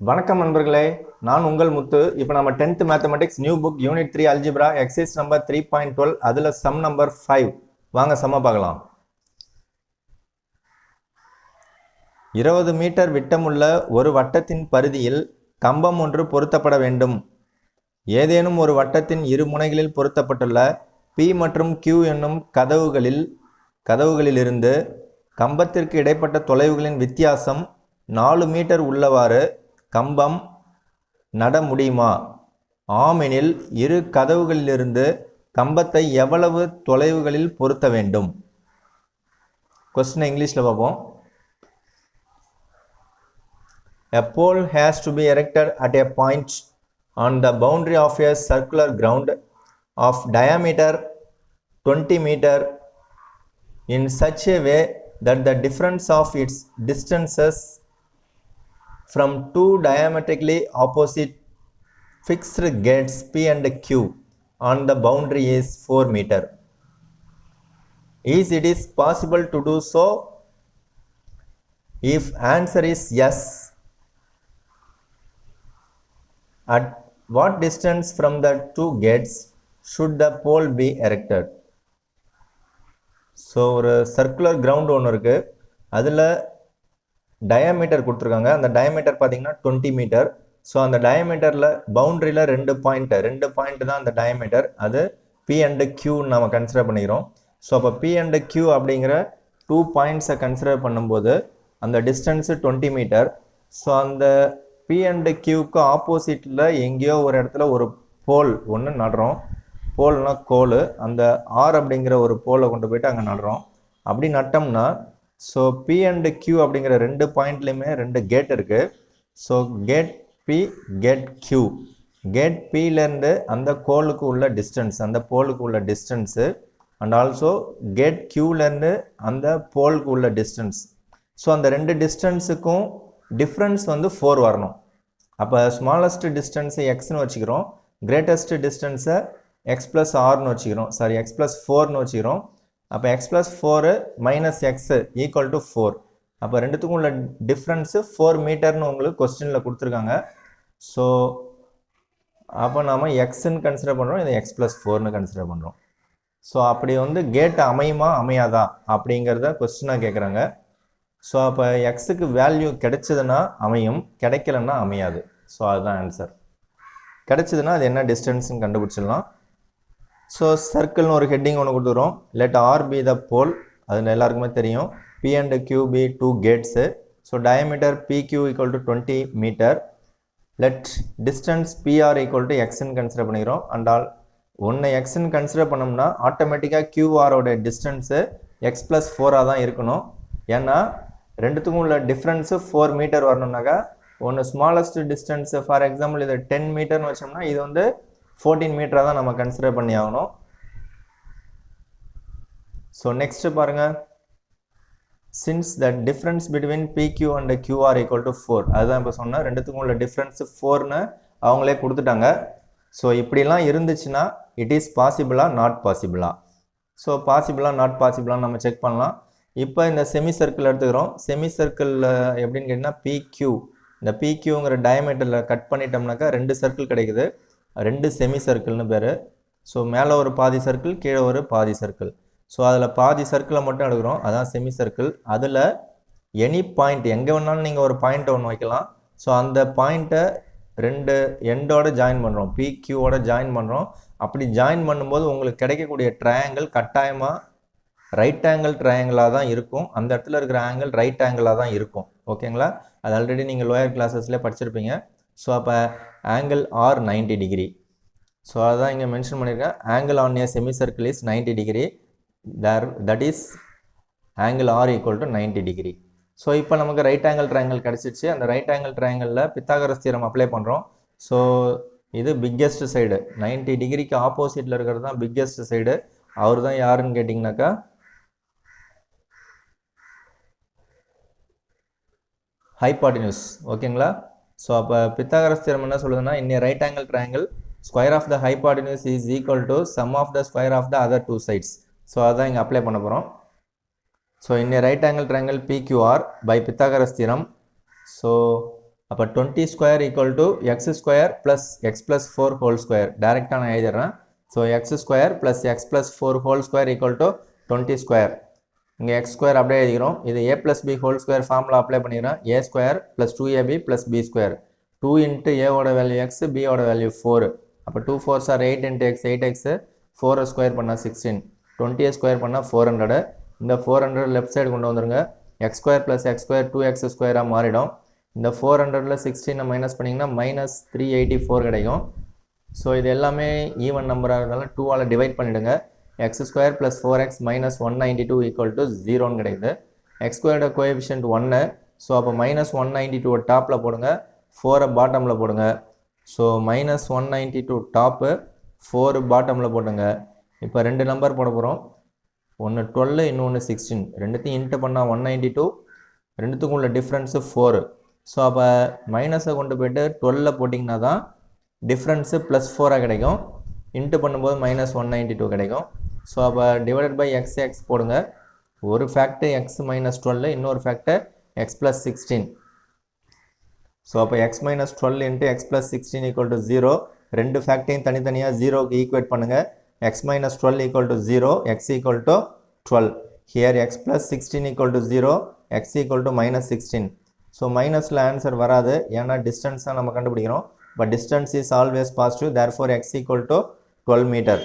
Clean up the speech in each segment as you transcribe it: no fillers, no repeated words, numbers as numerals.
வணக்கம் நண்பர்களே, நான் உங்கள் முத்து. இப்போ நம்ம 10th mathematics new book unit 3 algebra exercise number 3.12 அதில் சம் நம்பர் 5. வாங்க சம்ம பார்க்கலாம். 20 மீட்டர் விட்டமுள்ள ஒரு வட்டத்தின் பரிதியில் கம்பம் ஒன்று பொருத்தப்பட வேண்டும். ஏதேனும் ஒரு வட்டத்தின் இரு முனைகளில் பொருத்தப்பட்டுள்ள P மற்றும் Q என்னும் கதவுகளிலிருந்து கம்பத்திற்கு இடைப்பட்ட தொலைவுகளின் வித்தியாசம் 4 மீட்டர் உள்ளவாறு கம்பம் நட முடியுமா? ஆமெனில் இரு கதவுகளிலிருந்து கம்பத்தை எவ்வளவு தொலைவுகளில் பொருத்த வேண்டும்? கொஸ்டின் இங்கிலீஷில் பார்ப்போம். A pole has to be erected at a point on the boundary of a circular ground of diameter 20 meter in such a way that the difference of its distances from two diametrically opposite fixed gates P and Q on the boundary is 4 meter. Is it is possible to do so? If answer is yes, at what distance from the two gates should the pole be erected? So ஒரு circular ground ஒன்று இருக்கு, அதில் diameter கொடுத்துருக்காங்க. அந்த diameter பார்த்தீங்கன்னா 20 metre. So அந்த டயாமீட்டரில் பவுண்ட்ரியில் ரெண்டு point தான் அந்த டயாமீட்டர். அது P அண்ட் Qன்னு நம்ம கன்சிடர் பண்ணிக்கிறோம். ஸோ அப்போ P அண்ட் Q அப்படிங்கிற 2 பாயிண்ட்ஸை கன்சிடர் பண்ணும்போது அந்த டிஸ்டன்ஸு 20 மீட்டர். ஸோ அந்த P அண்ட் Qக்கு ஆப்போசிட்டில் எங்கேயோ ஒரு இடத்துல ஒரு போல் ஒன்று நடுறோம். போல்னா கோல், அந்த R அப்படிங்கிற ஒரு போலை கொண்டு போயிட்டு அங்கே நடுறோம். அப்படி நட்டோம்னா ஸோ P அண்ட் Q அப்படிங்கிற ரெண்டு பாயிண்ட்லேயுமே ரெண்டு கேட் இருக்குது. So gate P gate Q, gate Pலேருந்து அந்த கோலுக்கு உள்ள டிஸ்டன்ஸ், அந்த போலுக்கு உள்ள டிஸ்டன்ஸு, அண்ட் ஆல்சோ கேட் Qலேருந்து அந்த போலுக்கு உள்ள டிஸ்டன்ஸ். ஸோ அந்த ரெண்டு டிஸ்டன்ஸுக்கும் டிஃப்ரென்ஸ் வந்து 4 வரணும். அப்போ ஸ்மாலஸ்ட் டிஸ்டன்ஸை எக்ஸ்னு வச்சுக்கிறோம், கிரேட்டஸ்ட் டிஸ்டன்ஸை எக்ஸ் ப்ளஸ் ஆர்னு வச்சுக்கிறோம், சாரி எக்ஸ் ப்ளஸ் 4னு வச்சுக்கிறோம். அப்போ X plus 4 minus x equal to 4. அப்போ ரெண்டுத்துக்கும் உள்ள டிஃப்ரென்ஸு 4 மீட்டர்னு உங்களுக்கு கொஸ்டினில் கொடுத்துருக்காங்க. ஸோ அப்போ நாம் எக்ஸுன்னு கன்சிடர் பண்ணுறோம், இதை எக்ஸ் ப்ளஸ் 4னு கன்சிடர் பண்ணுறோம். ஸோ அப்படி வந்து கேட் அமையுமா அமையாதா அப்படிங்கிறத கொஸ்டினாக கேட்குறாங்க. ஸோ அப்போ எக்ஸுக்கு வேல்யூ கிடைச்சதுன்னா அமையும், கிடைக்கலன்னா அமையாது. ஸோ அதுதான் ஆன்சர். கிடைச்சதுன்னா அது என்ன டிஸ்டன்ஸ்ன்னு கண்டுபிடிச்சிடலாம். ஸோ சர்க்கிள்னு ஒரு ஹெட்டிங் ஒன்று கொடுத்துக்கிறோம். Let R be the pole, அது எல்லாருக்குமே தெரியும். P and Q be 2 gates. So diameter PQ equal to 20 மீட்டர். Let distance PR equal to எக்ஸ்ன்னு கன்சிடர் பண்ணிக்கிறோம். அண்ட் ஆல் ஒன்று எக்ஸ்ன்னு கன்சிடர் பண்ணோம்னா ஆட்டோமேட்டிக்காக QRோட டிஸ்டன்ஸு எக்ஸ் ப்ளஸ் 4ஆக தான் இருக்கணும். ஏன்னா ரெண்டுத்துக்கும் உள்ள டிஃப்ரென்ஸு 4 மீட்டர் வரணும்னாக்கா ஒன்று ஸ்மாலஸ்ட் டிஸ்டன்ஸு, ஃபார் எக்ஸாம்பிள் இது 10 மீட்டர்னு வச்சோம்னா இது வந்து 14 மீட்டராக தான் நம்ம கன்சிடர் பண்ணி ஆகணும். ஸோ நெக்ஸ்ட் பாருங்க, since the difference between PQ and QR equal to 4, அதுதான் இப்போ சொன்னேன். ரெண்டுத்துக்கும் உள்ள டிஃப்ரென்ஸ் 4ன்னு அவங்களே கொடுத்துட்டாங்க. ஸோ இப்படிலாம் இருந்துச்சுன்னா இட் இஸ் பாசிபிளா நாட் பாசிபிளா? ஸோ பாசிபிளா நாட் பாசிபிளான்னு நம்ம செக் பண்ணலாம். இப்போ இந்த செமி சர்க்கிள் எடுத்துக்கிறோம். செமி சர்க்கிளில் எப்படின்னு கேட்டிங்கன்னா PQ, இந்த PQங்கிற டயமீட்டரில் கட் பண்ணிட்டோம்னாக்கா 2 சர்க்கிள் கிடைக்குது, 2 செமி சர்க்கிள்னு பேர். ஸோ மேலே ஒரு பாதி சர்க்கிள், கீழே ஒரு பாதி சர்க்கிள். ஸோ அதில் பாதி சர்க்கிளை மட்டும் எடுக்கிறோம், அதான் செமி சர்க்கிள். அதில் எனி பாயிண்ட், எங்கே வேணாலும் நீங்கள் ஒரு பாயிண்ட்டை ஒன்று வைக்கலாம். ஸோ அந்த பாயிண்ட்டை 2 எண்டோட ஜாயின் பண்ணுறோம், PQவோட ஜாயின் பண்ணுறோம். அப்படி ஜாயின் பண்ணும்போது உங்களுக்கு கிடைக்கக்கூடிய ட்ரையாங்கிள் கட்டாயமாக ரைட் ஆங்கிள் ட்ரையாங்கிளாக தான் இருக்கும். அந்த இடத்துல இருக்கிற ஆங்கிள் ரைட் ஆங்கிளாக தான் இருக்கும். ஓகேங்களா? அது ஆல்ரெடி நீங்கள் லோயர் கிளாஸஸ்லேயே படிச்சிருப்பீங்க. ஸோ அப்போ ஆங்கிள் ஆர் 90 டிகிரி. ஸோ அதான் இங்கே மென்ஷன் பண்ணியிருக்கேன். Angle on a semi circle is 90 degree. That is angle R equal to 90 degree. So இப்போ நமக்கு ரைட் ஆங்கிள் ட்ரையாங்கிள் கிடச்சிச்சு. அந்த ரைட் ஆங்கிள் ட்ரையாங்கிளில் பித்தாகரஸ் தியரம் அப்ளை பண்ணுறோம். ஸோ இது பிக்கெஸ்ட் சைடு, 90 டிகிரிக்கு ஆப்போசிட்டில் இருக்கிறது தான் பிக்கெஸ்ட் சைடு. அவர் தான் யாருன்னு கேட்டிங்கனாக்கா ஹைபாட்டினியூஸ். ஓகேங்களா? ஸோ அப்போ பித்தாகரஸ் தியரம் என்ன சொல்லுதுன்னா, in a right angle triangle square of the hypotenuse is equal to sum of the square of the other 2 sides. So அதான் இங்கே அப்ளை பண்ண போகிறோம். So in a right angle triangle PQR by Pythagoras theorem, so அப்போ 20 square equal to x square plus x plus 4 whole square டேரெக்டாக நான் எழுதிடுறேன். So x square plus x plus 4 whole square equal to 20 square. இங்கே x square அப்படியே எழுதிக்கிறோம். இது A plus B whole square formula apply பண்ணிக்கிறேன். A square plus 2ab ப்ளஸ் B square. 2 into ஏவோட வேல்யூ எக்ஸ், பியோட வேல்யூ 4. அப்போ 2 4s are 8 into x, 8x, 4 square பண்ணால் 16, 20 ஸ்கொயர் பண்ணால் 400. இந்த 400 லெஃப்ட் சைடு கொண்டு வந்துருங்க. X square plus X square 2x ஸ்கொயராக மாறிடும். இந்த 400ல் 16 மைனஸ் பண்ணிங்கன்னா மைனஸ் 384 கிடைக்கும். ஸோ இது எல்லாமே ஈவன் நம்பராக இருந்தாலும் 2ஆல் டிவைட் பண்ணிவிடுங்க. X square plus 4x minus 192 equal to 0ன்னு கிடைக்குது. எக்ஸ் ஸ்கொயரோட கோஎஃபிஷியன்ட் 1. ஸோ அப்போ மைனஸ் 192 டாப்பில் போடுங்க, 4 பாட்டமில் போடுங்க. ஸோ மைனஸ் 192 டாப்பு, 4 பாட்டமில் போட்டுங்க. இப்போ 2 நம்பர் போட போகிறோம். ஒன்று 12, இன்னொன்று 16. ரெண்டுத்தையும் இன்ட்டு பண்ணால் 192, ரெண்டுத்துக்கும் உள்ள டிஃப்ரென்ஸு 4. ஸோ அப்போ மைனஸை கொண்டு போய்ட்டு 12 போட்டிங்கன்னா தான் டிஃப்ரென்ஸு ப்ளஸ் 4ஆக கிடைக்கும். இன்ட்டு பண்ணும்போது மைனஸ் 192 கிடைக்கும். ஸோ அப்போ டிவைடட் பை எக்ஸ் எக்ஸ் போடுங்க. ஒரு ஃபேக்ட்டு எக்ஸ் மைனஸ் 12, இன்னொரு ஃபேக்ட்டு எக்ஸ் ப்ளஸ் 16. ஸோ அப்போ x minus 12 into x plus 16 equal to 0. ரெண்டு ஃபேக்டையும் தனித்தனியாக 0க்கு ஈக்குவேட் பண்ணுங்கள். X minus 12 equal to 0, x equal to 12. Here x plus 16 equal to 0, x equal to minus 16. So மைனஸில் answer வராது, ஏன்னா டிஸ்டன்ஸ் தான் நம்ம கண்டுபிடிக்கிறோம். But distance is always positive, therefore x equal to 12 metre.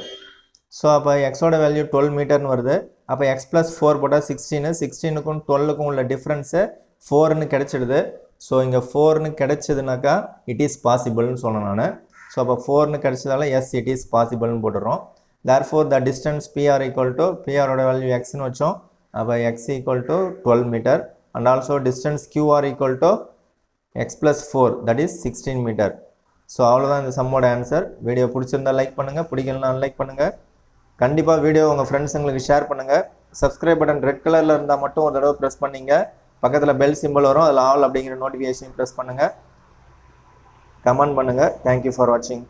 So அப்போ எக்ஸோட value 12 மீட்டர்னு வருது. அப்போ எக்ஸ் ப்ளஸ் 4 போட்டால் 16, 16க்கும் 12க்கும் உள்ள டிஃப்ரென்ஸு 4ன்னு கிடைச்சிடுது. ஸோ இங்கே 4ன்னு கிடைச்சதுனாக்கா இட் இஸ் பாசிபிள்னு சொன்னேன் நான். ஸோ அப்போ 4ன்னு கிடைச்சதால எஸ் இட் இஸ் பாசிபிள்னு போட்டுடுறோம். Therefore the distance PR equal to, பிஆரோட வேல்யூ எக்ஸ்னு வச்சோம். அப்போ x equal to 12 metre. And also distance QR equal to x plus 4, that is 16 metre. So அவ்வளோதான் இந்த சம்மோட ஆன்சர். வீடியோ பிடிச்சிருந்தா லைக் பண்ணுங்கள், பிடிக்கலனா அன்லைக் பண்ணுங்கள். கண்டிப்பாக வீடியோ உங்கள் ஃப்ரெண்ட்ஸுங்களுக்கு ஷேர் பண்ணுங்கள். சப்ஸ்கிரைப் பட்டன் ரெட் கலரில் இருந்தால் மட்டும் ஒரு தடவை ப்ரெஸ் பண்ணிங்க. பக்கத்தில் பெல் சிம்பிள் வரும், அதில் ஆல் அப்படிங்கிற நோட்டிஃபிகேஷன் ப்ரெஸ் பண்ணுங்கள். கமெண்ட் பண்ணுங்கள். தேங்க்யூ ஃபார் வாட்சிங்.